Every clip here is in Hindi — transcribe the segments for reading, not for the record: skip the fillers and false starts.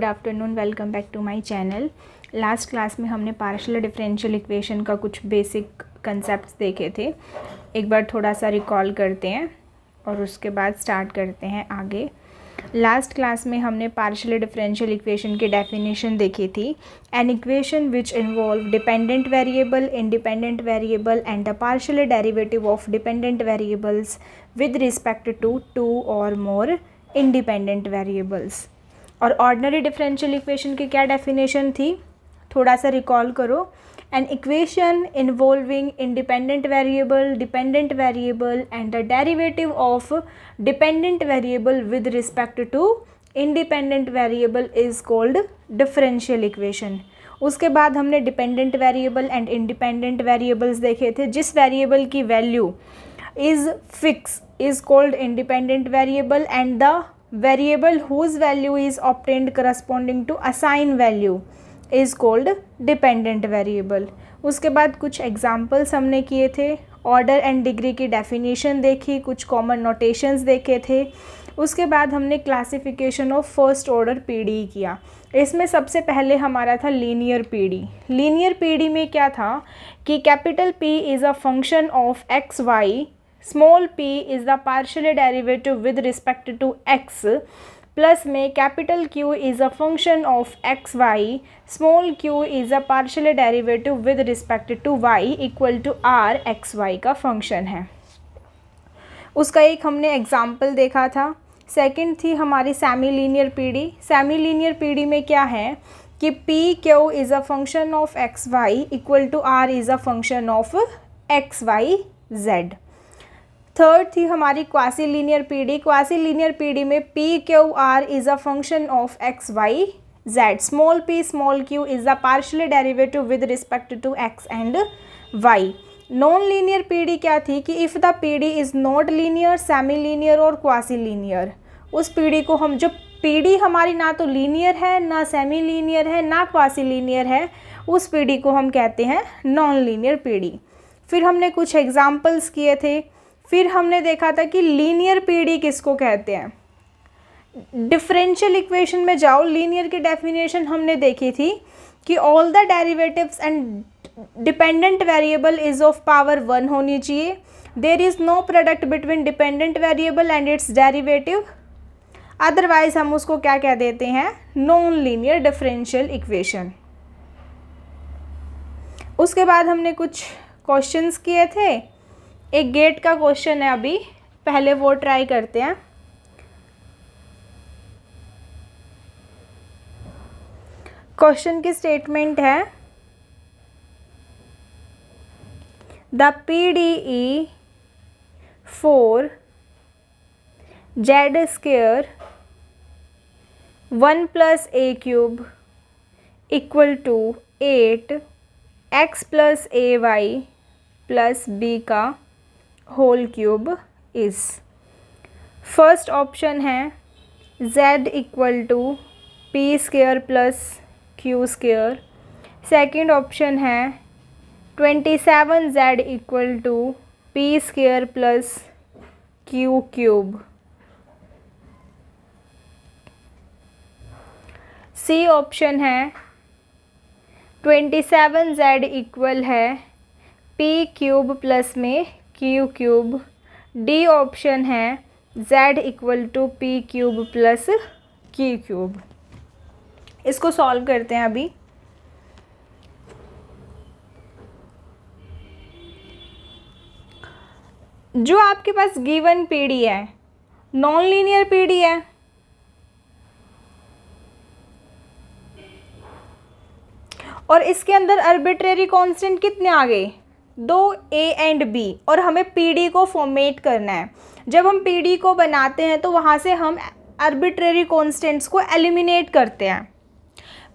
Good afternoon, welcome back to my channel. Last class में हमने पार्शियल डिफरेंशियल इक्वेशन का कुछ बेसिक कंसेप्ट्स देखे थे। एक बार थोड़ा सा रिकॉल करते हैं और उसके बाद स्टार्ट करते हैं आगे। लास्ट क्लास में हमने पार्शियल डिफरेंशियल इक्वेशन की डेफिनेशन देखी थी। An equation which involve dependent variable, independent variable and the partial derivative of dependent variables with respect to two और मोर इंडिपेंडेंट वेरिएबल्स। और ऑर्डिनरी डिफरेंशियल इक्वेशन की क्या डेफिनेशन थी, थोड़ा सा रिकॉल करो। An equation involving independent variable, dependent variable and the derivative of dependent variable with respect to independent variable is called differential equation. उसके बाद हमने dependent variable and independent variables देखे थे। जिस वेरिएबल की value is fix is called independent variable and the variable whose value is obtained corresponding to assigned value is called dependent variable। उसके बाद कुछ एग्जाम्पल्स हमने किए थे, ऑर्डर एंड डिग्री की डेफिनेशन देखी, कुछ कॉमन नोटेशंस देखे थे। उसके बाद हमने classification of first order PD किया। इसमें सबसे पहले हमारा था लीनियर पीडी। लीनियर पीडी में क्या था कि capital P is a function of x Y, small p is the partial derivative with respect to x, plus में capital Q is a function of x Y, small q is a partial derivative with respect to y equal to r X Y का फंक्शन है। उसका एक हमने एग्जाम्पल देखा था। सेकंड थी हमारी semi linear PD. Semi linear PD में क्या है कि p q is a function of x Y equal to r is a function of x Y Z. Third थी हमारी quasi linear PD. Quasi linear PD में P Q R is a function of x Y Z, small p small q is a partial derivative with respect to x and y। Non linear PD क्या थी कि if the PD is not linear, semi linear और क्वासी लीनियर, उस पीडी को हम, जो पीडी हमारी ना तो लीनियर है, ना सेमी लीनियर है, ना क्वासी लीनियर है, उस पीडी को हम कहते हैं नॉन लीनियर पीडी। फिर हमने कुछ एग्जाम्पल्स किए थे। फिर हमने देखा था कि लीनियर पीडी किसको कहते हैं। डिफरेंशियल इक्वेशन में जाओ, लीनियर की डेफिनेशन हमने देखी थी कि all the derivatives and dependent variable is of power 1 होनी चाहिए। There is no product between dependent variable and its derivative, otherwise हम उसको क्या कह देते हैं, नॉन लीनियर डिफरेंशियल इक्वेशन। उसके बाद हमने कुछ क्वेश्चंस किए थे। एक गेट का क्वेश्चन है अभी, पहले वो ट्राई करते हैं। क्वेश्चन की स्टेटमेंट है the PDE for z square 1 plus a cube equal to 8 x plus ay plus b का whole cube is. First option है z equal to p square plus Q square. Second option है 27z equal to p square plus q cube. C option है 27z इक्वल है पी क्यूब प्लस में क्यू क्यूब। डी ऑप्शन है z equal to P cube plus q cube. इसको सॉल्व करते हैं अभी। जो आपके पास गिवन पीडी है, नॉन लीनियर पीडी है, और इसके अंदर आर्बिट्रेरी कांस्टेंट कितने आ गए, 2 a एंड b, और हमें पीडी को फॉर्मेट करना है। जब हम पीडी को बनाते हैं तो वहाँ से हम आर्बिट्रेरी कांस्टेंट्स को एलिमिनेट करते हैं।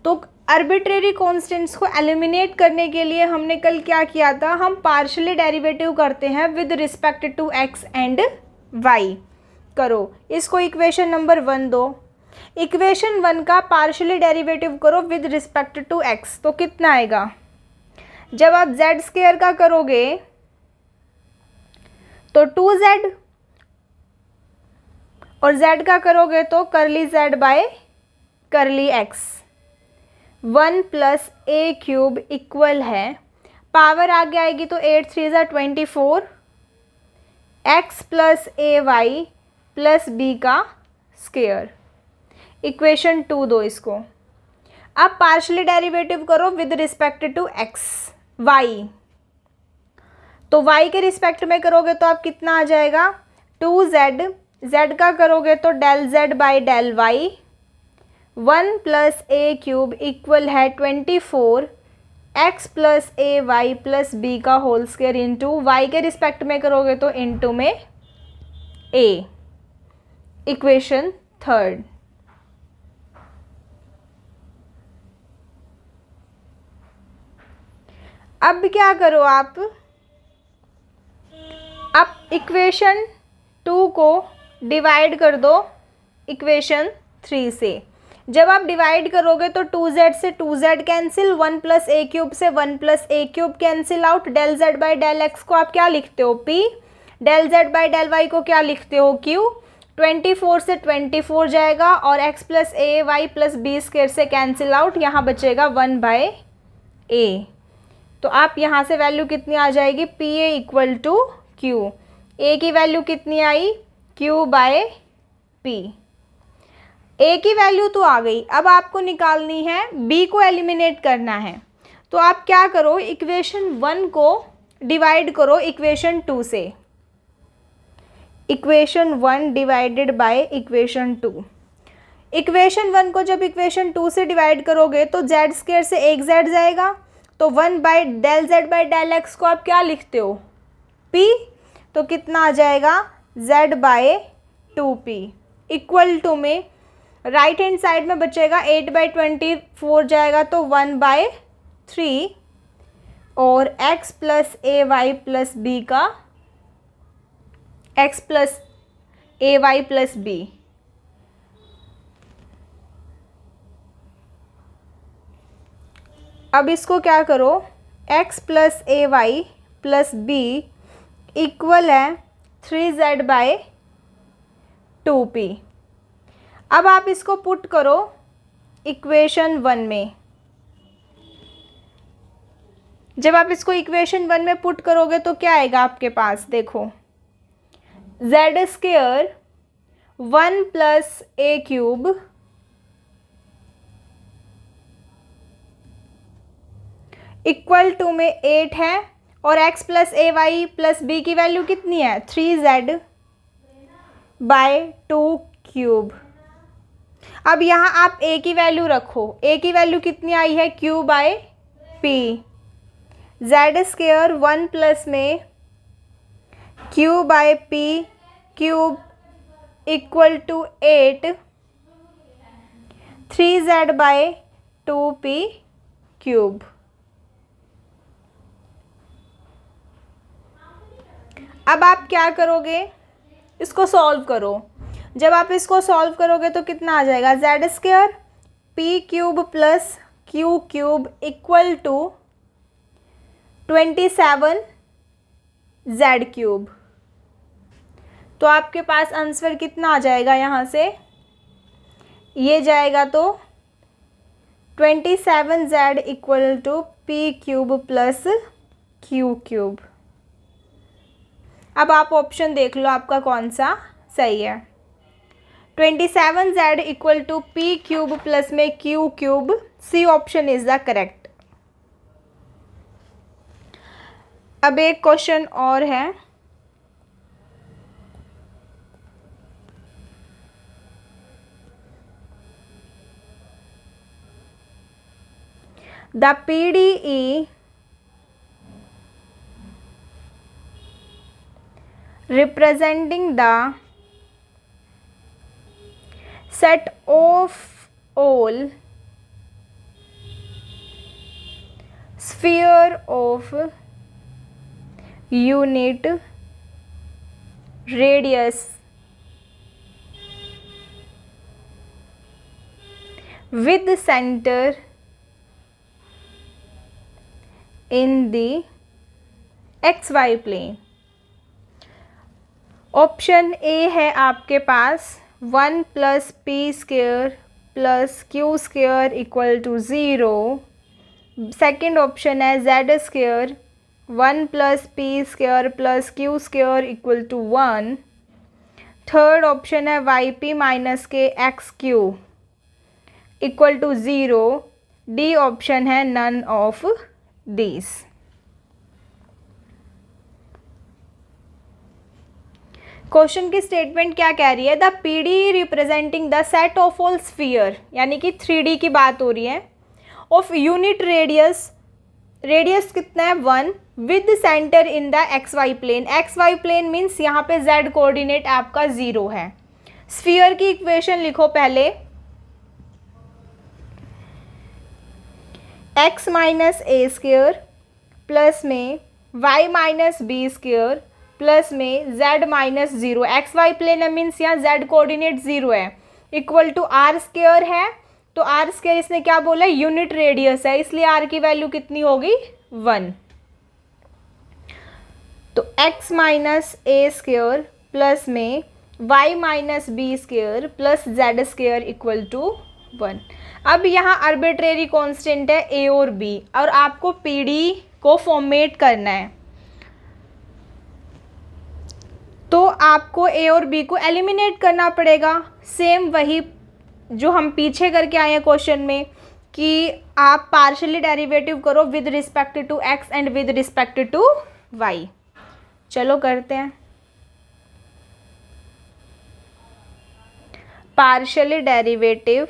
तो आर्बिट्रेरी कांस्टेंट्स को एलिमिनेट करने के लिए हमने कल क्या किया था, हम पार्शियली डेरिवेटिव करते हैं with respect to x and y। करो इसको इक्वेशन नंबर 1 दो। इक्वेशन 1 का पार्शियली डेरिवेटिव करो विद रिस्पेक्ट टू x, तो कितना आएगा। जब आप z स्क्वायर का करोगे तो 2z, और z का करोगे तो curly z by curly x 1 plus a cube equal है, पावर आगे आएगी तो 8 3 ज़ा 24 x plus a y plus b का स्क्वायर। इक्वेशन 2 दो इसको। अब पार्शियली डेरिवेटिव करो with respect to x y, तो y के रिस्पेक्ट में करोगे तो आप कितना आ जाएगा 2z, z का करोगे तो del z by del y 1 plus a cube equal है 24 x plus a y plus b का होल स्क्वायर इंटू वाई के रिस्पेक्ट में करोगे तो इंटू में a। इक्वेशन 3। अब क्या करो आप, अब इक्वेशन 2 को डिवाइड कर दो इक्वेशन 3 से। जब आप डिवाइड करोगे तो 2z से 2z cancel, 1 plus a cube से 1 plus a cube cancel out, del z by del x को आप क्या लिखते हो p, del z by del y को क्या लिखते हो q, 24 से 24 जाएगा और x plus a y plus B square से कैंसिल आउट, यहाँ बचेगा 1 बाय a। तो आप यहाँ से वैल्यू कितनी आ जाएगी P A equal to Q, A की वैल्यू कितनी आई क्यू बाय पी। ए की वैल्यू तो आ गई, अब आपको निकालनी है बी को एलिमिनेट करना है। तो आप क्या करो, इक्वेशन 1 को डिवाइड करो इक्वेशन 2 से, equation 1 divided by equation 2। Equation 1 को जब इक्वेशन 2 से डिवाइड करोगे तो जेड स्क्वायर से एक जेड जाएगा, तो 1 by del Z by del x को आप क्या लिखते हो p, तो कितना आ जाएगा z by 2p equal to में राइट हैंड साइड में बचेगा 8 बाई 24 जाएगा तो 1 बाय 3 और x plus a y plus b का x plus a y plus B. अब इसको क्या करो, x plus a y plus B equal है 3z बाय 2p। अब आप इसको पुट करो इक्वेशन 1 में। जब आप इसको इक्वेशन 1 में पुट करोगे तो क्या आएगा आपके पास, देखो z square 1 plus a cube equal to में 8 है और x plus a y plus b की वैल्यू कितनी है 3z बाय 2 क्यूब। अब यहाँ आप a की वैल्यू रखो, a की वैल्यू कितनी आई है q by p, z square 1 plus में q by p cube equal to 8 3z by 2p cube. अब आप क्या करोगे, इसको सॉल्व करो। जब आप इसको सॉल्व करोगे तो कितना आ जाएगा z square p cube plus q cube equal to 27 z cube. तो आपके पास आंसर कितना आ जाएगा, यहाँ से ये जाएगा तो 27 Z equal to P cube plus q cube. अब आप ऑप्शन देख लो आपका कौन सा सही है। 27 Z equal to P cube plus में Q cube, C option is the correct. अब एक क्वेश्चन और है, the PDE representing the set of all sphere of unit radius with center in the XY plane। Option A है आपके पास 1 plus P square plus Q square equal to 0। Second option है Z square 1 plus P square plus Q square equal to 1। Third option है Y P minus K X Q equal to 0। D option है नन ऑफ दीज। क्वेश्चन की स्टेटमेंट क्या कह रही है? The P D representing the set of all sphere, यानी कि 3D की बात हो रही है, ऑफ यूनिट रेडियस, रेडियस कितना है 1, with centre in the x y plane. X y plane means यहाँ पे z कोऑर्डिनेट आपका 0 है। स्फीयर की इक्वेशन लिखो पहले, x minus a square plus में y minus b square plus में z minus 0। X y plane है मीन्स यहाँ z कोऑर्डिनेट 0 है, इक्वल टू आर स्क्वेयर है। तो आर स्क्वेयर इसने क्या बोला? यूनिट रेडियस है, इसलिए आर की वैल्यू कितनी होगी? 1। तो x minus a square plus में y minus b square plus z square equal to 1। अब यहाँ आर्बिट्रेरी कांस्टेंट है a और b, और आपको PD को फॉर्मेट करना है, तो आपको a और b को एलिमिनेट करना पड़ेगा। सेम वही जो हम पीछे करके आए हैं क्वेश्चन में, कि आप पार्शियली डेरिवेटिव करो with respect to x and with respect to y। चलो करते हैं। Partially derivative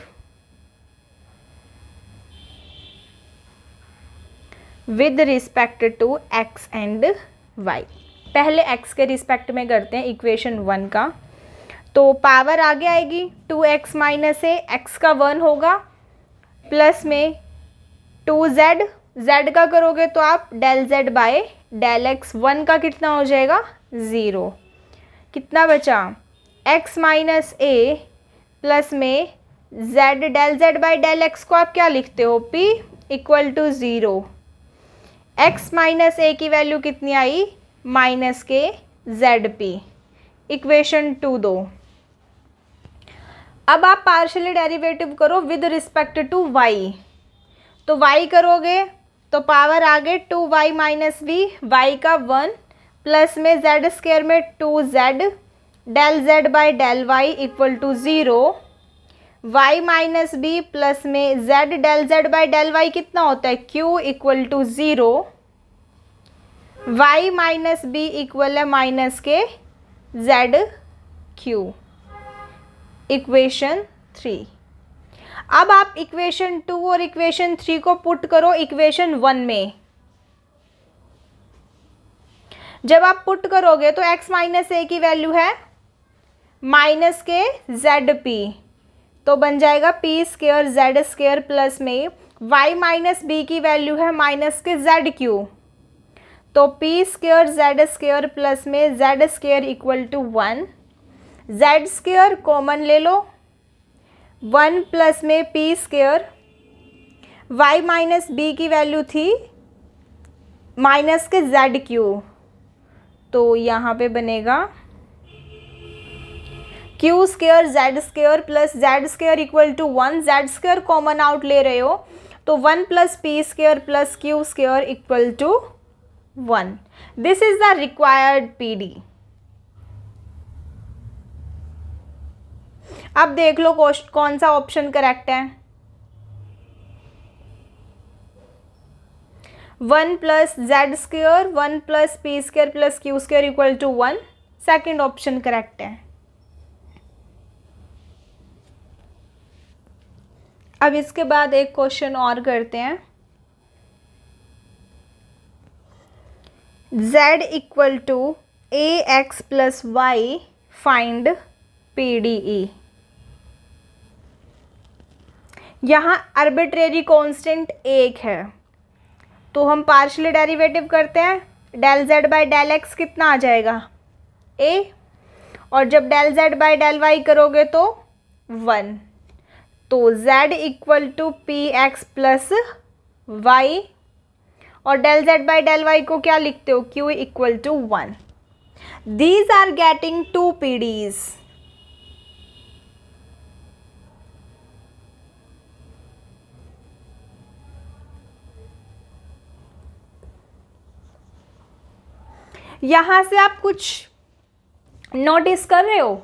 with respect to x and y। पहले x के रिस्पेक्ट में करते हैं इक्वेशन 1 का। तो पावर आगे आएगी 2x माइनस ए, x का 1 होगा, प्लस में 2z, z का करोगे तो आप del z by del x, 1 का कितना हो जाएगा? 0। कितना बचा? x माइनस ए प्लस में z, del z by del x को आप क्या लिखते हो? p equal to 0। x minus A की वैल्यू कितनी आई? Minus K ZP। इक्वेशन 2 दो। अब आप पार्शियली डेरिवेटिव करो विद रिस्पेक्ट टू y। तो y करोगे तो पावर आगे 2y माइनस वी, y का 1 प्लस में z स्क्वायर में 2z, del z by del y equal to 0। y minus b plus में z, del z by del y कितना होता है? q equal to 0। y minus b equal है माइनस के z q। इक्वेशन 3। अब आप इक्वेशन 2 और इक्वेशन 3 को पुट करो इक्वेशन 1 में। जब आप पुट करोगे तो x माइनस ए की वैल्यू है माइनस के ZP, तो बन जाएगा p square z square plus में y माइनस बी की वैल्यू है माइनस के ZQ, तो p square z square plus में z square equal to 1। z square common ले लो, 1 प्लस में p square, y minus b की वैल्यू थी माइनस के ZQ, तो यहाँ पे बनेगा q square z square plus z square equal to 1। z square common out ले रहे हो तो 1 plus p square plus q square equal to 1। This is the required PD। अब देख लो कौन सा ऑप्शन करेक्ट है। 1 plus z square 1 plus P square plus q square equal to 1, second option correct है। अब इसके बाद एक क्वेश्चन और करते हैं। z equal to A X plus Y, find PDE। यहाँ आर्बिट्रेरी कांस्टेंट 1 है, तो हम पार्शियली डेरिवेटिव करते हैं। Del z by del x कितना आ जाएगा? a, और जब del z by del y करोगे तो 1, तो z equal to P x plus Y, और del z by del y को क्या लिखते हो? q equal to 1। These are getting 2 PDs। यहाँ से आप कुछ नोटिस कर रहे हो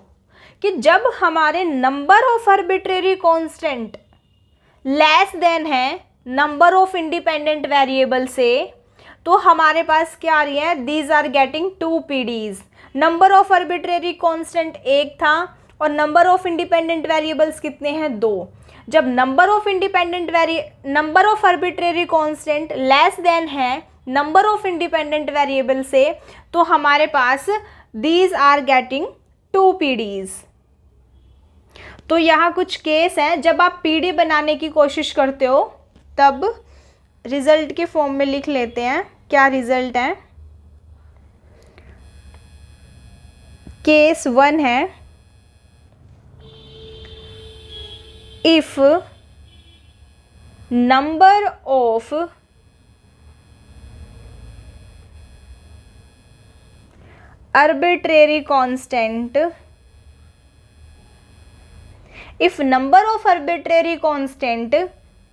कि जब हमारे number of arbitrary constant less than है नंबर ऑफ इंडिपेंडेंट वेरिएबल से, तो हमारे पास क्या आ रही है, these are getting 2 PDs। Number of arbitrary constant 1 था और नंबर ऑफ इंडिपेंडेंट वेरिएबल्स कितने हैं, 2। जब number of arbitrary constant less than है नंबर ऑफ इंडिपेंडेंट वेरिएबल से, तो हमारे पास दीज आर गेटिंग 2 PDs। तो यहाँ कुछ केस हैं जब आप PD बनाने की कोशिश करते हो तब रिजल्ट के फॉर्म में लिख लेते हैं। क्या रिजल्ट है, केस 1 है, if number of arbitrary constant, if number of arbitrary constant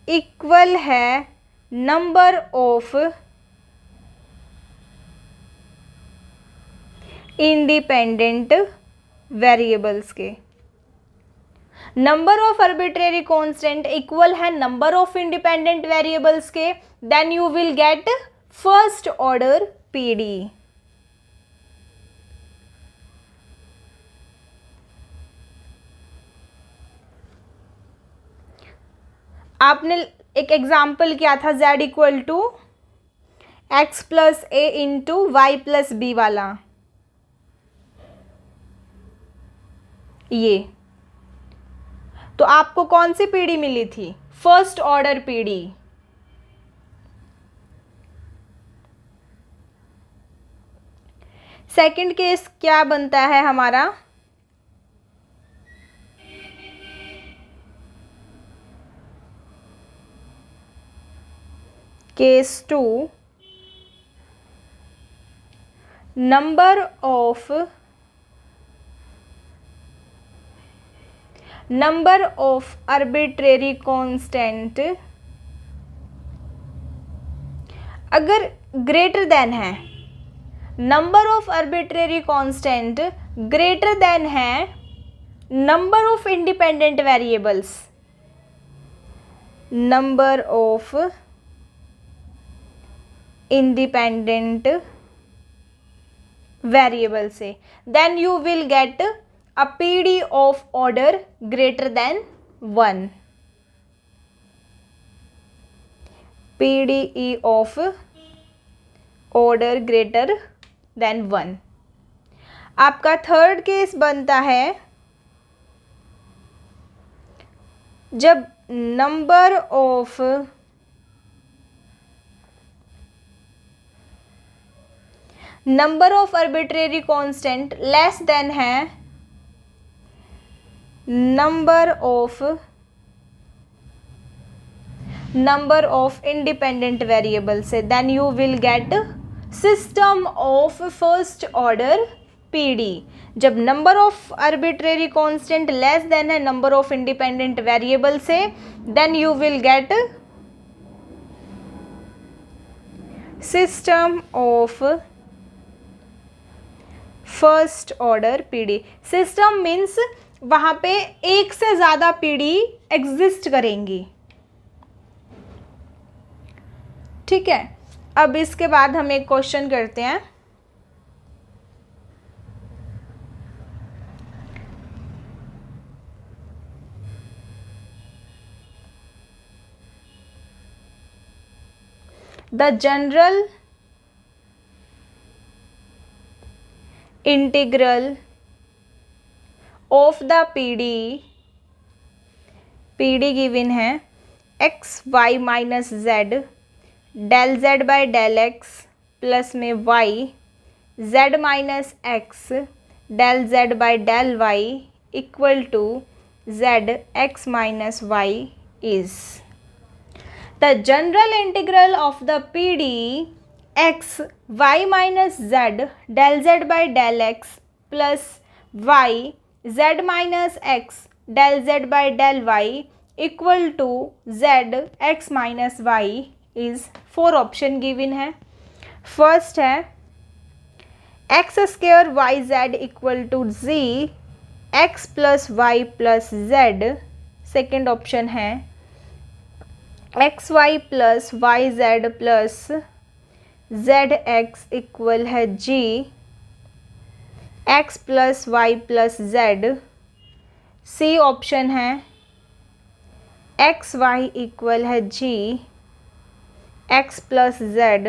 equal है नंबर ऑफ इंडिपेंडेंट वेरिएबल्स के, number of arbitrary constant equal है नंबर ऑफ इंडिपेंडेंट वेरिएबल्स के, then you will get first order PD। आपने एक एग्जाम्पल किया था z equal to x plus a into y plus b वाला, ये तो आपको कौन सी PD मिली थी, first order PD। Second case क्या बनता है हमारा, case 2, number of arbitrary constant अगर ग्रेटर देन है, number of arbitrary constant greater than है number of independent variables, number of independent variable से, then you will get a PD of order greater than 1, PDE of order greater than 1। आपका थर्ड केस बनता है जब number of arbitrary constant less than है नंबर ऑफ इंडिपेंडेंट वेरिएबल से, then you will get system of first order PD। जब number of arbitrary constant less than है नंबर ऑफ इंडिपेंडेंट वेरिएबल से, then you will get system of first order PD। System means वहाँ पे एक से ज़्यादा PD एग्जिस्ट करेंगी, ठीक है। अब इसके बाद हम एक क्वेश्चन करते हैं, the general integral of the PD given है x Y minus Z del Z by del X plus में Y Z minus X del Z by del Y equal to Z X minus Y is the general integral of the PD X Y minus Z del Z by del X plus Y Z minus X del Z by del Y equal to Z X minus Y is 4 option given है। फर्स्ट है x square Y Z equal to G X plus Y plus Z. Second option है x Y plus Y Z plus Z X equal है G X plus Y plus Z. C option है एक्स वाई इक्वल है G X plus Z.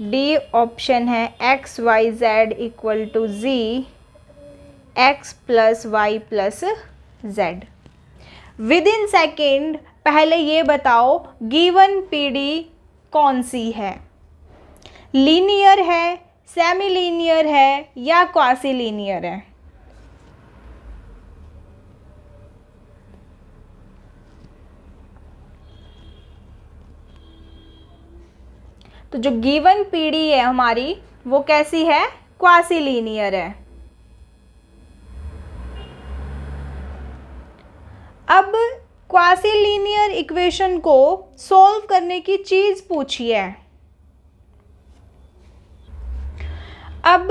D option है x Y Z equal to G X plus Y plus Z. Within second पहले ये बताओ गिवन पीडी कौन सी है, लीनियर है, सेमी लीनियर है या क्वासी लीनियर है। तो जो गिवन पीडी है हमारी वो कैसी है, क्वासी लीनियर है। अब क्वासी लीनियर इक्वेशन को सॉल्व करने की चीज पूछी है। अब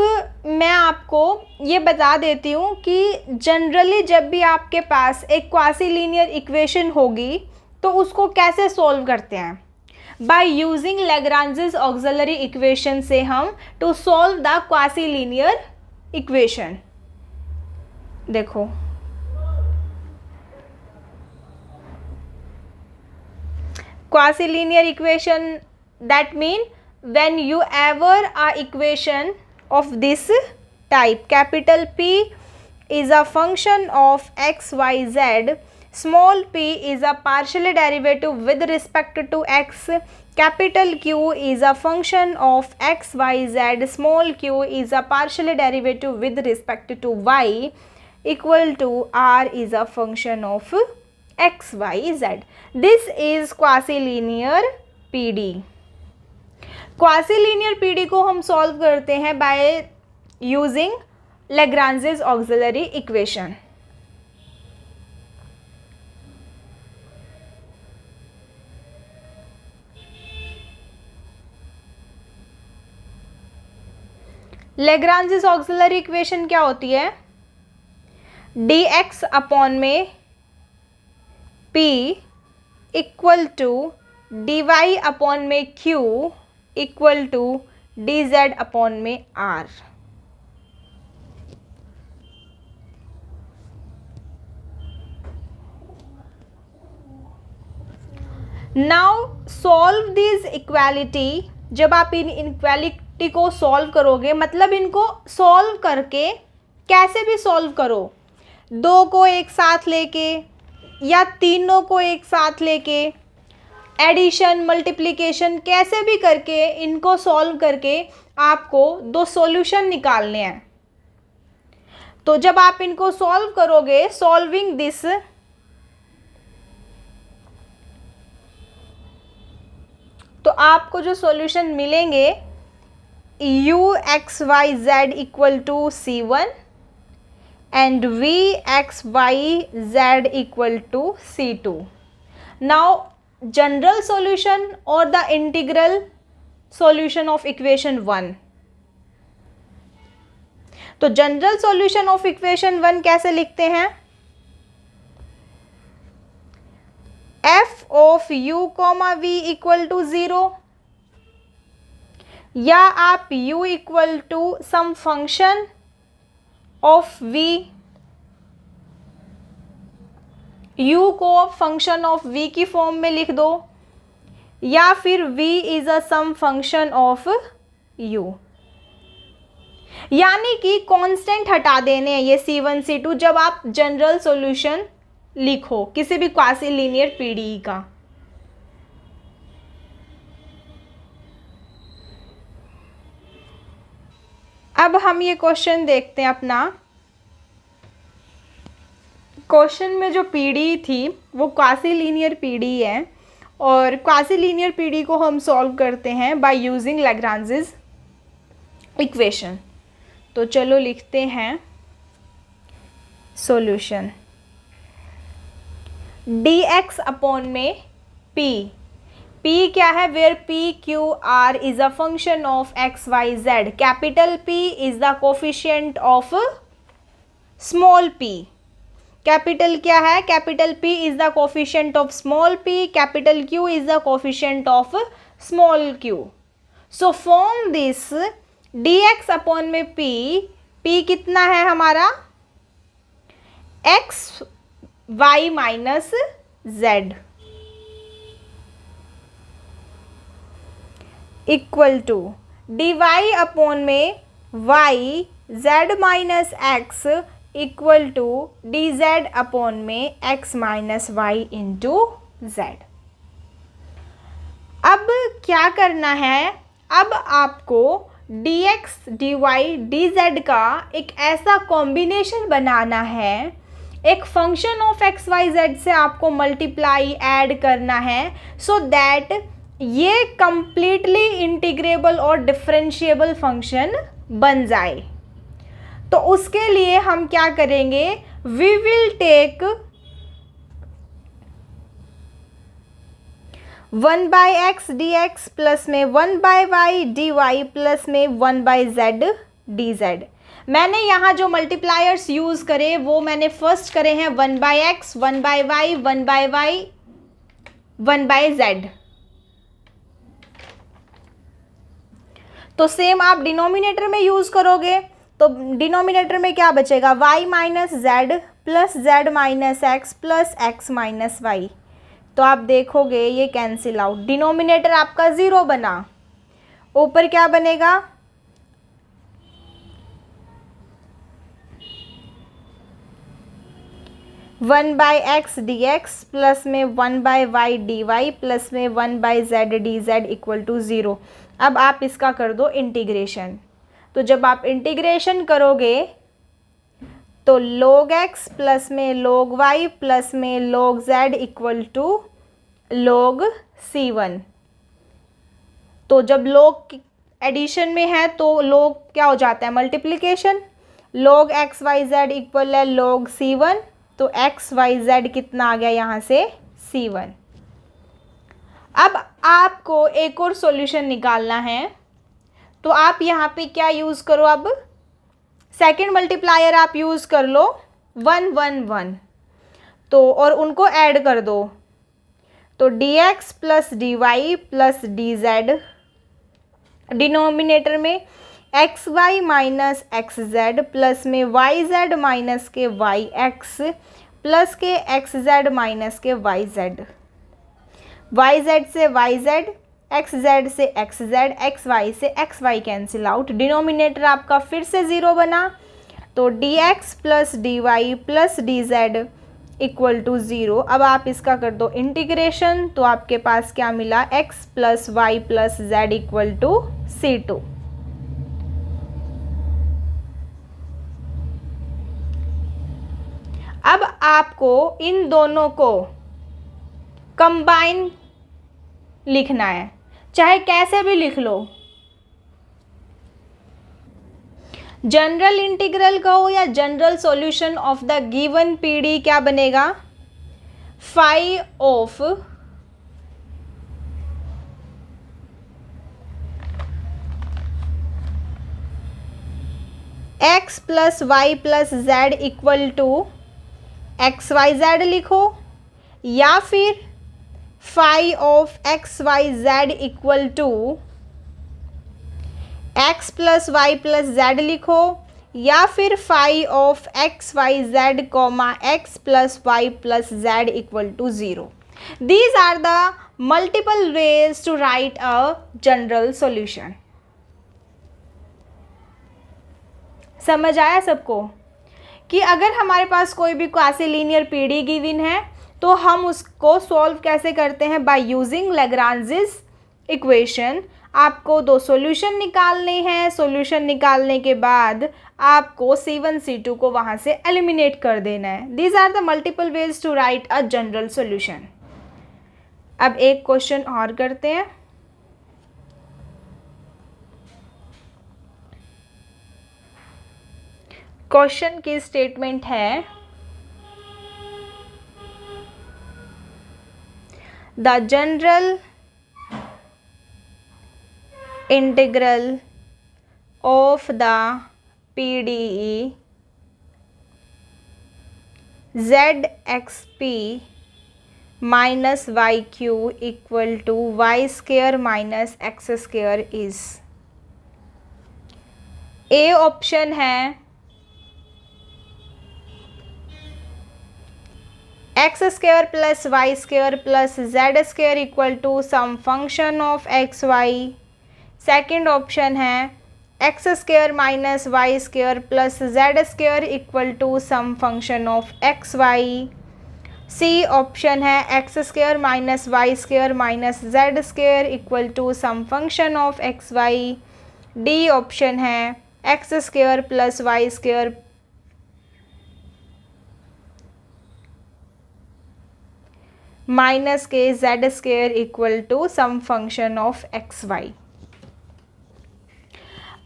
मैं आपको ये बता देती हूँ कि जनरली जब भी आपके पास एक क्वासी लीनियर इक्वेशन होगी तो उसको कैसे सॉल्व करते हैं, by using Lagrange's auxiliary equation से हम to solve the quasi linear equation. देखो quasi linear equation that mean when you ever a equation of this type, capital P is a function of x y z, small p is a partial derivative with respect to x, capital Q is a function of x y z, small q is a partial derivative with respect to y, equal to r is a function of x y z. This is quasi linear PD. Quasi linear PD को हम सॉल्व करते हैं by using Lagrange's auxiliary equation. Lagrange's auxiliary equation क्या होती है, dx अपॉन में p equal to dy upon में q equal to dz upon में r। Now solve this equality. जब आप इन इक्वालिटी को सॉल्व करोगे, मतलब इनको सॉल्व करके कैसे भी सॉल्व करो, दो को एक साथ लेके या तीनों को एक साथ लेके, एडिशन मल्टीप्लिकेशन कैसे भी करके इनको सॉल्व करके आपको दो सॉल्यूशन निकालने हैं। तो जब आप इनको सॉल्व करोगे, सॉल्विंग दिस, तो आपको जो सॉल्यूशन मिलेंगे u x y z equal to c1 and v x y z equal to c2. Now general solution or the integral solution of equation 1. तो जनरल सॉल्यूशन ऑफ इक्वेशन 1 कैसे लिखते हैं, f of u comma v equal to 0, या आप u equal to some function of v, u को फंक्शन ऑफ v की फॉर्म में लिख दो, या फिर v is a some function of u। यानी कि कांस्टेंट हटा देने हैं ये c1 c2 जब आप जनरल सॉल्यूशन लिखो किसी भी क्वासी लीनियर पीडीई का। अब हम ये क्वेश्चन देखते हैं अपना। क्वेश्चन में जो पीडी थी वो क्वासी लीनियर पीडी है, और क्वासी लीनियर पीडी को हम सॉल्व करते हैं बाय यूजिंग लैग्रांजेस इक्वेशन। तो चलो लिखते हैं सॉल्यूशन। dx अपॉन में p, P क्या है, where P Q R is a function of x y z. Capital P is the coefficient of small p. Capital क्या है, capital P is the coefficient of small p, capital Q is the coefficient of small q. So from this dx upon में p कितना है हमारा, x y minus z equal to d y upon में y z minus x equal to d z upon में x minus y into z. अब क्या करना है, अब आपको dx dy dz का एक ऐसा कॉम्बिनेशन बनाना है, एक function of x Y z से आपको मल्टीप्लाई ऐड करना है, सो दैट ये कंप्लीटली इंटीग्रेबल और डिफरेंशिएबल फंक्शन बन जाए. तो उसके लिए हम क्या करेंगे, we will take 1 by x d x plus में 1 by y d Y plus में 1 बाई जेड डी जेड. मैंने यहाँ जो मल्टीप्लायर्स यूज़ करे वो मैंने फर्स्ट करे हैं 1 by x, 1 by y, 1 by y, 1 by z. तो सेम आप डिनोमिनेटर में यूज़ करोगे, तो डिनोमिनेटर में क्या बचेगा, y minus z plus z minus x plus x minus y. तो आप देखोगे ये कैंसिल आउट, डिनोमिनेटर आपका 0 बना, ऊपर क्या बनेगा, one by x d x plus में 1 by y d Y plus में 1 by z D Z equal to 0. अब आप इसका कर दो इंटीग्रेशन. तो जब आप इंटीग्रेशन करोगे तो log x प्लस में log y प्लस में log z equal to log c1. तो जब log एडिशन में है तो log क्या हो जाता है, multiplication. log x y z equal है log c1, तो x y z कितना आ गया यहाँ से c1. अब आपको एक और सॉल्यूशन निकालना है, तो आप यहाँ पे क्या यूज़ करो, अब सेकेंड मल्टीप्लायर आप यूज़ कर लो 1 1 1, तो और उनको ऐड कर दो. तो dx plus dy plus dz, denominator में xy माइनस xz प्लस में yz माइनस के yx प्लस के xz माइनस के yz, yz से yz, xz से xz, xy से xy कैंसिल आउट. डिनोमिनेटर आपका फिर से 0 बना, तो dx plus dy plus dz equal to 0. अब आप इसका कर दो इंटीग्रेशन, तो आपके पास क्या मिला, x प्लस वाई प्लस z इक्वल टू c2. अब आपको इन दोनों को कंबाइन लिखना है, चाहे कैसे भी लिख लो, जनरल इंटीग्रल का हो या general solution of the given PD क्या बनेगा, phi of x plus Y plus z equal to x Y z लिखो, या फिर phi of x Y Z equal to x plus Y plus z लिखो, या फिर phi of x Y z comma x plus Y plus z equal to 0. These are the multiple ways to write a general solution. समझ आया सबको कि अगर हमारे पास कोई भी क्वासी लीनियर पीडी गिवन है तो हम उसको सॉल्व कैसे करते हैं, बाय यूजिंग लैग्रांजेस इक्वेशन. आपको 2 सॉल्यूशन निकालने हैं, सॉल्यूशन निकालने के बाद आपको C1 C2 को वहाँ से एलिमिनेट कर देना है. These are the multiple ways to write a general solution. अब एक क्वेश्चन और करते हैं. क्वेश्चन की स्टेटमेंट है, the general integral of the PDE ZXP minus YQ equal to Y square minus x square is. A option है X square plus Y square plus Z square equal to some function of x Y. Second option है X square minus Y square plus Z square equal to some function of x Y. C option है X square minus Y square minus Z square equal to some function of x Y. D option है X square plus Y square minus के Z square equal to some function of x Y.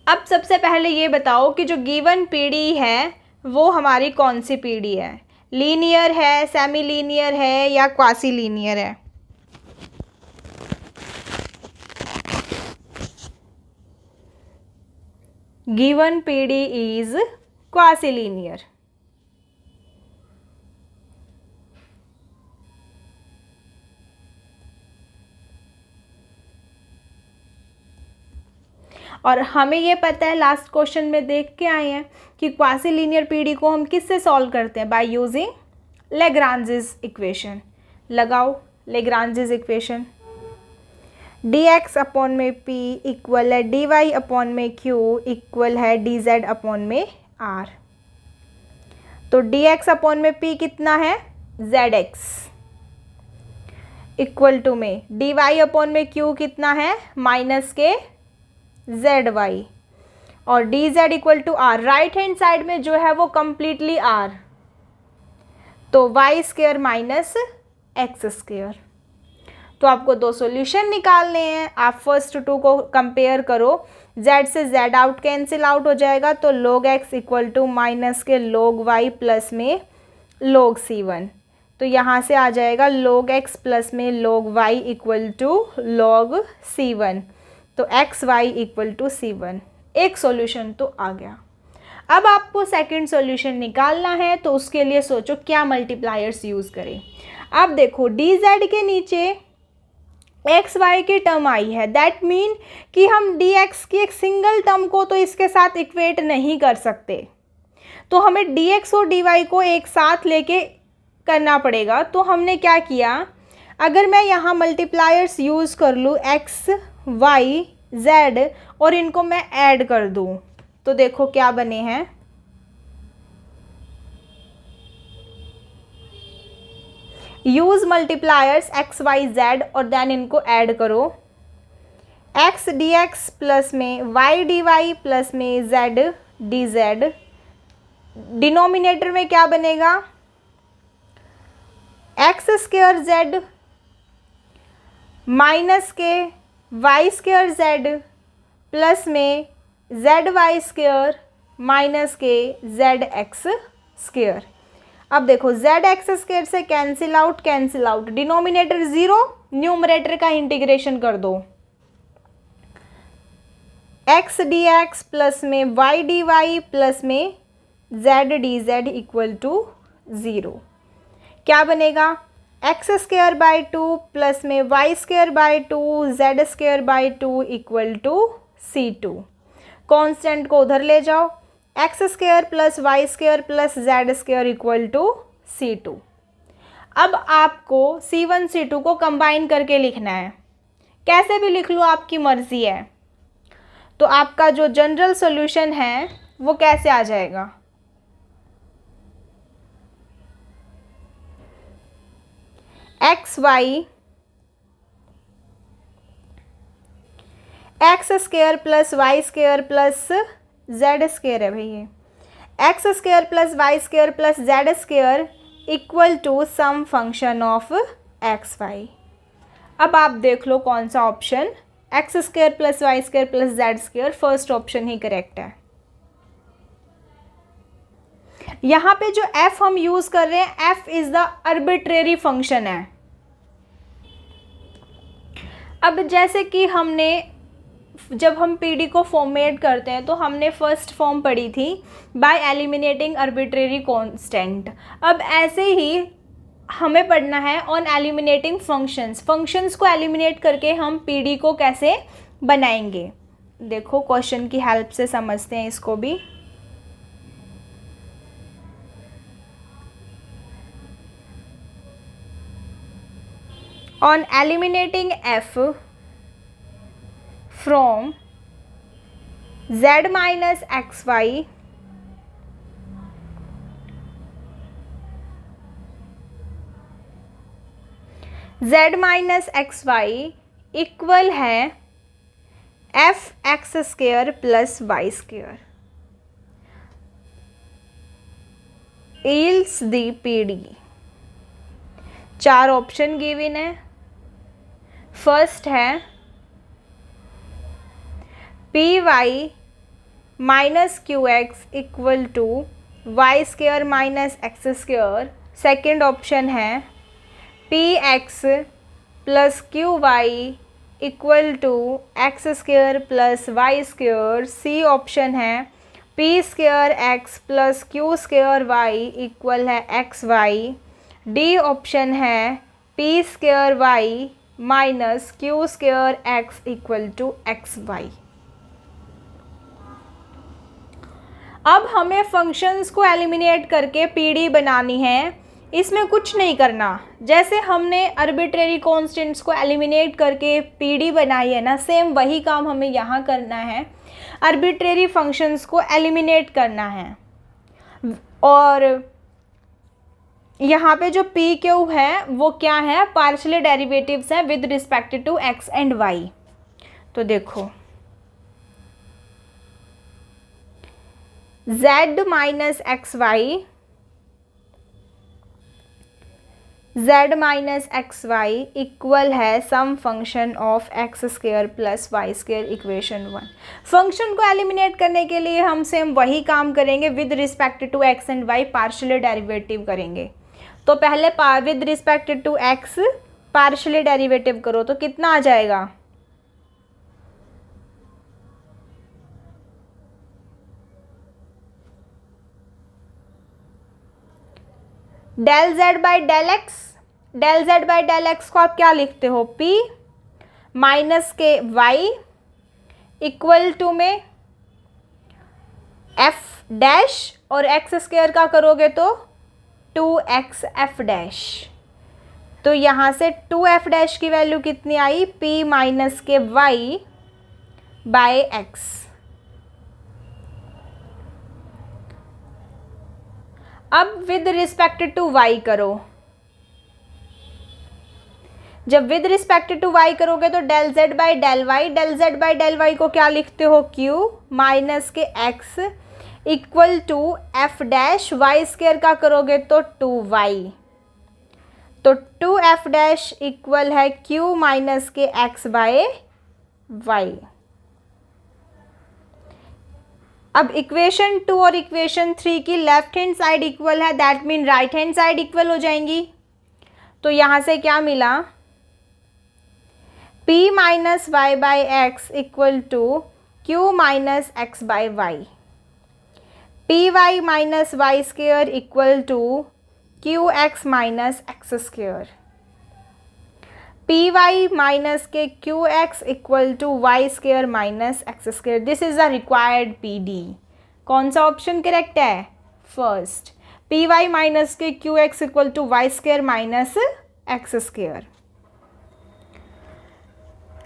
अब सबसे पहले ये बताओ कि जो गिवन पीडी है वो हमारी कौन सी पीडी है, लीनियर है, सेमी लीनियर है या क्वासी लीनियर है। Given PD is quasi linear. और हमें ये पता है, लास्ट क्वेश्चन में देख के आए हैं कि क्वासी लीनियर पीडी को हम किससे सॉल्व करते हैं, बाय यूजिंग लेग्रांजेस इक्वेशन। लगाओ लेग्रांजेस इक्वेशन। dx अपॉन में p इक्वल है dy अपॉन में q इक्वल है dz अपॉन में r। तो dx अपॉन में p कितना है, zx इक्वल टू में dy अपॉन में q कितना है, माइनस के zy और dz equal to r। Right hand side में जो है वो कंप्लीटली r, तो y square minus x square. तो आपको दो सॉल्यूशन निकालने हैं। आप फर्स्ट टू को कंपेयर करो, z से z आउट कैंसिल आउट हो जाएगा, तो log x equal to minus के log y प्लस में log c1। तो यहाँ से आ जाएगा log x प्लस में log y equal to log c1। तो x Y equal to c1। एक सॉल्यूशन तो आ गया। अब आपको सेकंड सॉल्यूशन निकालना है, तो उसके लिए सोचो क्या मल्टीप्लायर्स यूज़ करें। अब देखो dz के नीचे एक्स वाई की टर्म आई है, दैट मीन कि हम dx की एक सिंगल टर्म को तो इसके साथ इक्वेट नहीं कर सकते, तो हमें dx और dy को एक साथ लेके करना पड़ेगा। तो हमने क्या किया, अगर मैं यहाँ मल्टीप्लायर्स यूज़ कर लूँ x y z और इनको मैं ऐड कर दूँ, तो देखो क्या बने हैं, use multipliers x Y z और देन इनको ऐड करो। एक्स डी एक्स प्लस में वाई डी वाई प्लस में जेड डी जेड। डिनोमिनेटर में क्या बनेगा, एक्स स्क्वेयर जेड माइनस के वाई स्क्वेयर जेड प्लस में जेड वाई स्क्वेयर माइनस के जेड एक्स स्क्वेयर। अब देखो जेड एक्स स्क्वेयर से cancel out, denominator zero, numerator का इंटीग्रेशन कर दो। एक्स डी एक्स प्लस में वाई डी वाई प्लस में Z D Z equal to zero. क्या बनेगा, x square by two plus में Y square by two Z square by two equal to C2। Constant को उधर ले जाओ, X square plus Y square plus Z square equal to C2। अब आपको C1 C2 को कंबाइन करके लिखना है, कैसे भी लिख लो आपकी मर्ज़ी है। तो आपका जो जनरल सॉल्यूशन है वो कैसे आ जाएगा, X Y X square plus Y square plus Z square है भाई, ये X square plus Y square plus Z square equal to some function of x Y. अब आप देख लो कौन सा option, X square plus Y square plus Z square, first option ही करेक्ट है। यहाँ पे जो f हम यूज़ कर रहे हैं, f is the arbitrary function है। अब जैसे कि हमने जब हम पीडी को फॉर्मेट करते हैं तो हमने फर्स्ट फॉर्म पढ़ी थी बाय एलिमिनेटिंग आर्बिट्रेरी कांस्टेंट। अब ऐसे ही हमें पढ़ना है ऑन एलिमिनेटिंग फंक्शंस। फंक्शंस को एलिमिनेट करके हम पीडी को कैसे बनाएंगे, देखो क्वेश्चन की हेल्प से समझते हैं इसको भी। On eliminating f from z minus xy z minus xy equal है f x square plus y square yields the PD। चार ऑप्शन गिवन है। फर्स्ट है p y minus q x equal to y square minus x square. Second option है p x plus q y equal to x square plus y square. C option है p square x plus q square y equal है एक्स वाई। डी ऑप्शन है p square y minus Q square x equal to x Y. अब हमें फंक्शंस को एलिमिनेट करके पीडी बनानी है। इसमें कुछ नहीं करना, जैसे हमने आर्बिट्रेरी कांस्टेंट्स को एलिमिनेट करके पीडी बनाई है ना, सेम वही काम हमें यहाँ करना है। आर्बिट्रेरी फंक्शंस को एलिमिनेट करना है और यहाँ पे जो पी क्यू है वो क्या है, पार्शियल डेरिवेटिव्स हैं with respect to x and y. तो देखो z माइनस एक्स वाई, z माइनस एक्स वाई इक्वल है some function of x square plus y square equation 1। Function को एलिमिनेट करने के लिए हम सेम वही काम करेंगे, with respect to x and y partial derivative करेंगे। तो पहले with respect to x partial derivative करो तो कितना आ जाएगा, del Z by del x. Del Z by del x को आप क्या लिखते हो, पी माइनस के वाई इक्वल टू में एफ डैश और एक्स स्क्वायर का करोगे तो 2x एफ डैश। तो यहाँ से 2f डैश की वैल्यू कितनी आई, p माइनस के y बाय एक्स। अब विद रिस्पेक्ट टू y करो, जब विद रिस्पेक्ट टू y करोगे तो del z by del y. Del z by del y को क्या लिखते हो, q माइनस के x equal to f dash, y square का करोगे तो 2y। तो 2f डैश इक्वल है q माइनस के x बाय y। अब इक्वेशन 2 और इक्वेशन 3 की लेफ्ट हैंड साइड इक्वल है, that mean right hand side equal हो जाएंगी। तो यहाँ से क्या मिला, p minus y by x equal to q minus x by y. P y minus y square equal to q x minus x square. P y minus के q x equal to y square minus x square. This is the required p D. कौन सा ऑप्शन करेक्ट है, फर्स्ट, पी वाई माइनस के q x equal to y square minus x square.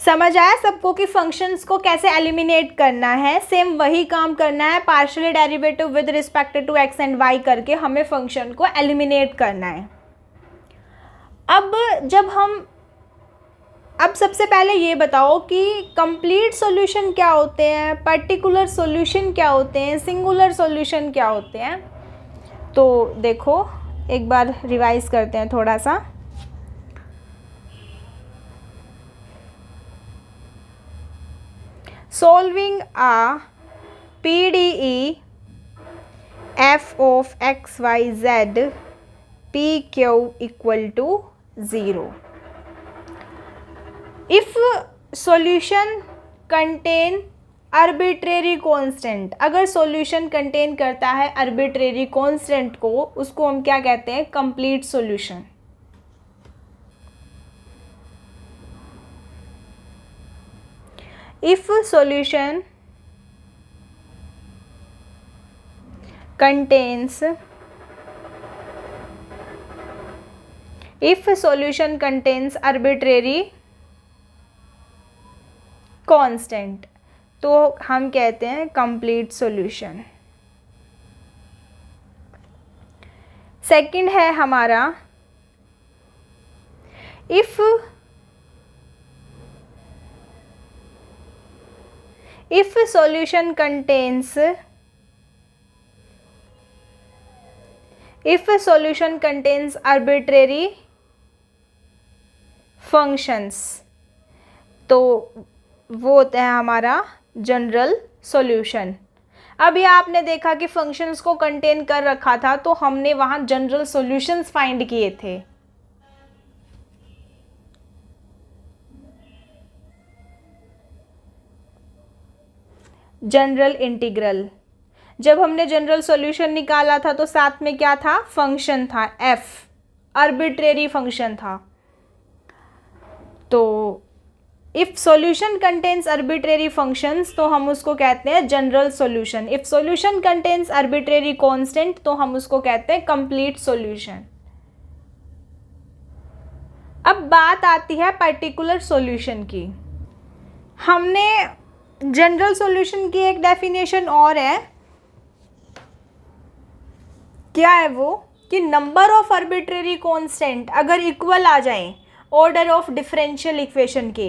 समझ आया सबको कि फंक्शंस को कैसे एलिमिनेट करना है, सेम वही काम करना है, partial derivative with respect to x and y करके हमें फंक्शन को एलिमिनेट करना है। अब सबसे पहले ये बताओ कि कंप्लीट सॉल्यूशन क्या होते हैं, पर्टिकुलर सॉल्यूशन क्या होते हैं, सिंगुलर सॉल्यूशन क्या होते हैं। तो देखो एक बार रिवाइज करते हैं थोड़ा सा। Solving a PDE f of x y z p q equal to 0. If solution contain arbitrary constant, अगर सॉल्यूशन कंटेन करता है आर्बिट्रेरी कांस्टेंट को, उसको हम क्या कहते हैं? Complete solution. If solution contains arbitrary constant, तो हम कहते हैं कंप्लीट सॉल्यूशन। सेकंड है हमारा if solution contains arbitrary functions, तो वो होता है हमारा जनरल सॉल्यूशन। अभी आपने देखा कि फंक्शंस को कंटेन कर रखा था, तो हमने वहां जनरल सॉल्यूशंस फाइंड किए थे। जनरल इंटीग्रल, जब हमने जनरल सॉल्यूशन निकाला था तो साथ में क्या था? फंक्शन था f, आर्बिट्रेरी फंक्शन था। तो if solution contains arbitrary functions, तो हम उसको कहते हैं general solution. If solution contains arbitrary constant, तो हम उसको कहते हैं कंप्लीट सॉल्यूशन। अब बात आती है पर्टिकुलर सॉल्यूशन की। हमने जनरल सॉल्यूशन की एक डेफिनेशन और है, क्या है वो? कि नंबर ऑफ आर्बिट्रेरी कांस्टेंट अगर इक्वल आ जाए ऑर्डर ऑफ डिफरेंशियल इक्वेशन के,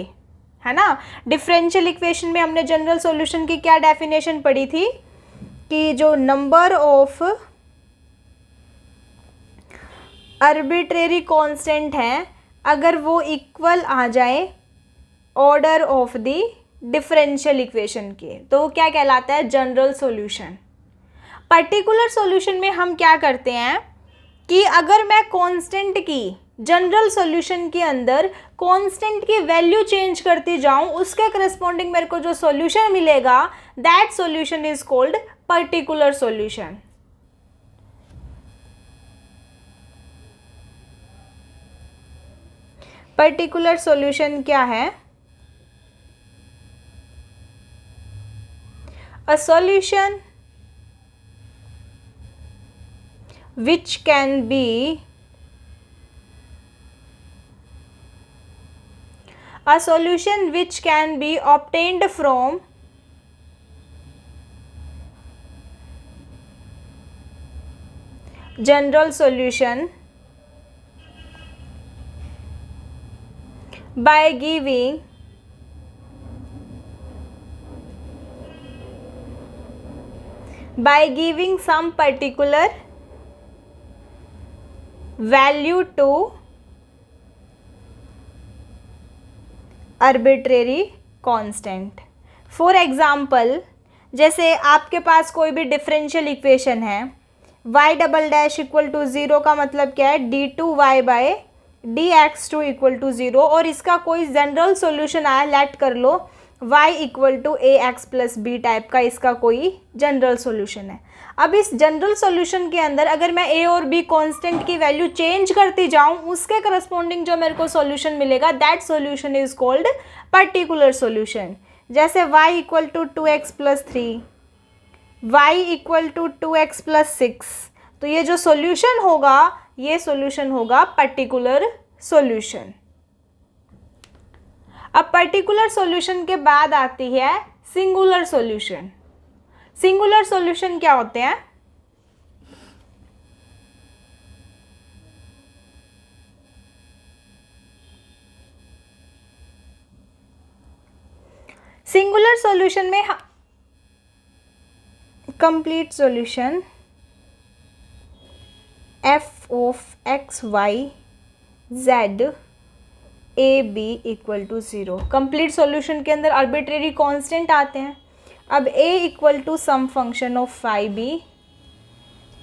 है ना। डिफरेंशियल इक्वेशन में हमने जनरल सॉल्यूशन की क्या डेफिनेशन पढ़ी थी? कि जो नंबर ऑफ आर्बिट्रेरी कांस्टेंट हैं, अगर वो इक्वल आ जाए order of the differential equation के, तो वो क्या कहलाता है? General solution. पर्टिकुलर सॉल्यूशन में हम क्या करते हैं कि अगर मैं कांस्टेंट की जनरल सॉल्यूशन के अंदर कांस्टेंट की वैल्यू चेंज करती जाऊं, उसके करस्पॉन्डिंग मेरे को जो सॉल्यूशन मिलेगा, that solution is called particular solution. Particular solution क्या है? A solution which can be obtained from general solution by giving some particular value to arbitrary constant. For example, जैसे आपके पास कोई भी डिफरेंशियल इक्वेशन है, y double dash equal to 0 का मतलब क्या है? d2y bye dx2 equal to 0, और इसका कोई जनरल सॉल्यूशन आया, लेट कर लो y equal to ax plus b type का इसका कोई जनरल सॉल्यूशन है। अब इस जनरल सॉल्यूशन के अंदर अगर मैं a और b कांस्टेंट की वैल्यू चेंज करती जाऊं, उसके करस्पॉन्डिंग जो मेरे को सॉल्यूशन मिलेगा, that solution is called particular solution. जैसे y equal to 2x plus 3, y equal to 2x plus 6, तो ये जो सॉल्यूशन होगा, ये सॉल्यूशन होगा पर्टिकुलर सॉल्यूशन। अब पर्टिकुलर सॉल्यूशन के बाद आती है सिंगुलर सॉल्यूशन। सिंगुलर सॉल्यूशन क्या होते हैं? सिंगुलर सॉल्यूशन में complete solution f of x y z a b equal to 0। Complete solution के अंदर आर्बिट्रेरी कांस्टेंट आते हैं। अब a equal to some function of phi b,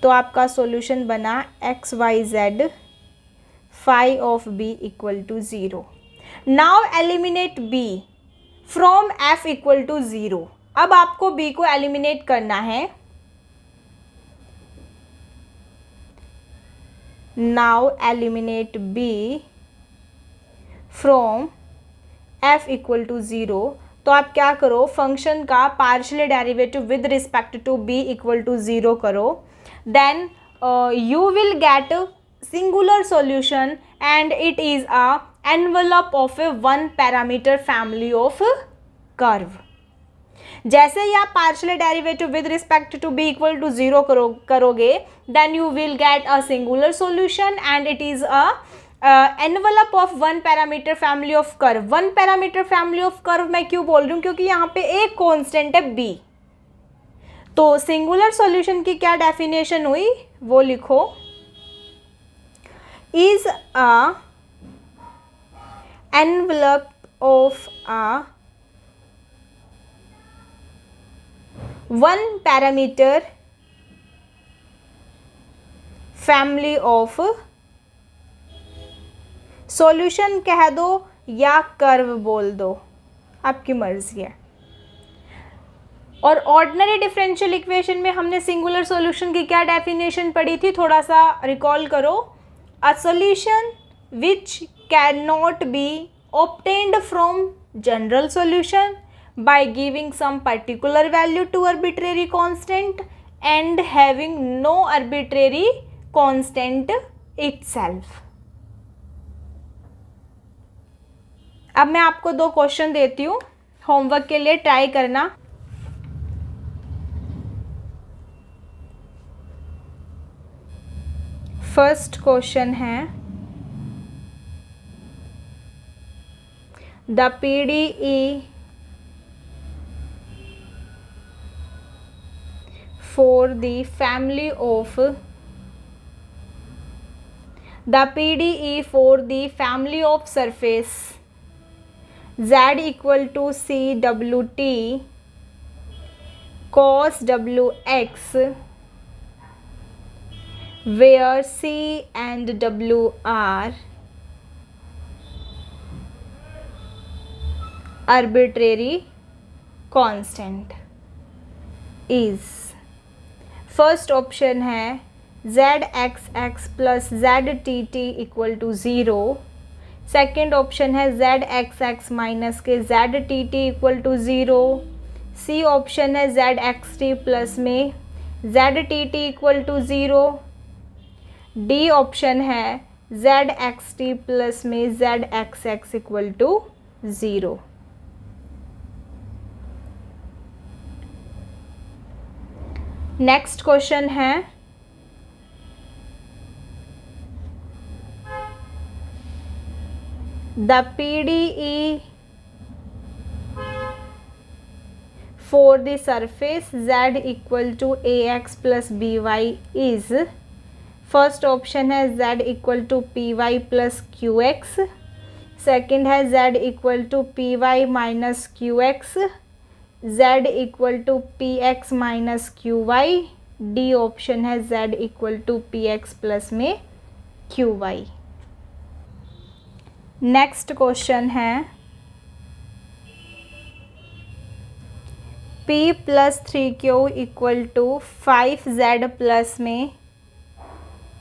तो आपका सॉल्यूशन बना x y z phi of b equal to 0। Now eliminate b from f equal to 0। अब आपको b को एलिमिनेट करना है। Now eliminate b from f equal to 0। तो आप क्या करो, फंक्शन का partial derivative with respect to b equal to 0 करो, then you will get singular solution and it is a envelope of a one parameter family of curve. जैसे ही आप partial derivative with respect to b equal to 0 करोगे, then you will get a singular solution and it is a envelope of one parameter family of curve. One parameter family of curve मैं क्यों बोल रही हूँ, क्योंकि यहाँ पे एक कांस्टेंट है b। तो सिंगुलर सॉल्यूशन की क्या डेफिनेशन हुई वो लिखो, is a envelope of a one parameter family of, solution कह दो या कर्व बोल दो, आपकी मर्जी है। और ऑर्डिनरी डिफरेंशियल इक्वेशन में हमने सिंगुलर सॉल्यूशन की क्या डेफिनेशन पढ़ी थी, थोड़ा सा रिकॉल करो। A solution which can not be obtained from general solution by giving some particular value to arbitrary constant and having no arbitrary constant itself। अब मैं आपको दो क्वेश्चन देती हूँ, होमवर्क के लिए ट्राई करना। फर्स्ट क्वेश्चन है, the PDE for the family of surface z equal to CWT cos WX, where C and W are arbitrary constant is। First option है ZXX plus ZTT equal to 0। Second option है ZXX माइनस के ZTT equal to 0। C option है ZXT प्लस में ZTT equal to 0। D option है ZXT प्लस में ZXX equal to 0। Next question है, the PDE for the surface z equal to AX plus BY is। First option है z equal to PY plus QX, second है z equal to PY minus QX, z equal to PX minus QY, D option है z equal to PX plus में QY। नेक्स्ट क्वेश्चन है, P plus 3Q equal to 5Z plus में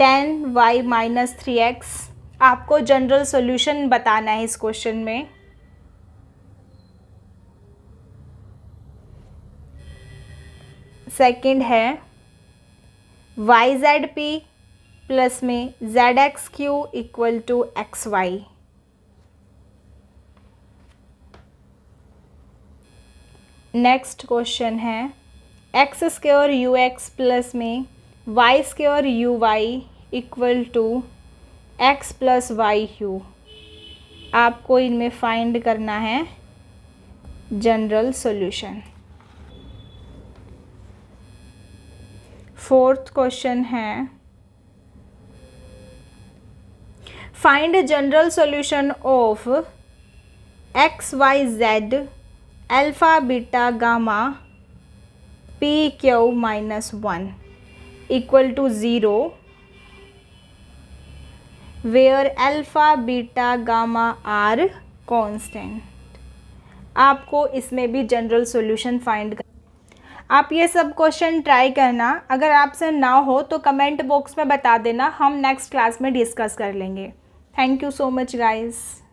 10Y माइनस 3X। आपको जनरल सॉल्यूशन बताना है इस क्वेश्चन में। सेकंड है YZP प्लस में ZXQ equal to XY। Next question है एक्स स्क्वायर UX प्लस में Y square UY equal to X plus YU। आपको इनमें फाइंड करना है जनरल सॉल्यूशन। फोर्थ क्वेश्चन है, find general solution of XYZ alpha beta gamma PQ minus 1 equal to 0 where alpha beta gamma are constant. आपको इसमें भी जनरल सॉल्यूशन फाइंड कर। आप ये सब क्वेश्चन ट्राई करना, अगर आपसे ना हो तो कमेंट बॉक्स में बता देना, हम नेक्स्ट क्लास में डिस्कस कर लेंगे। Thank you so much guys.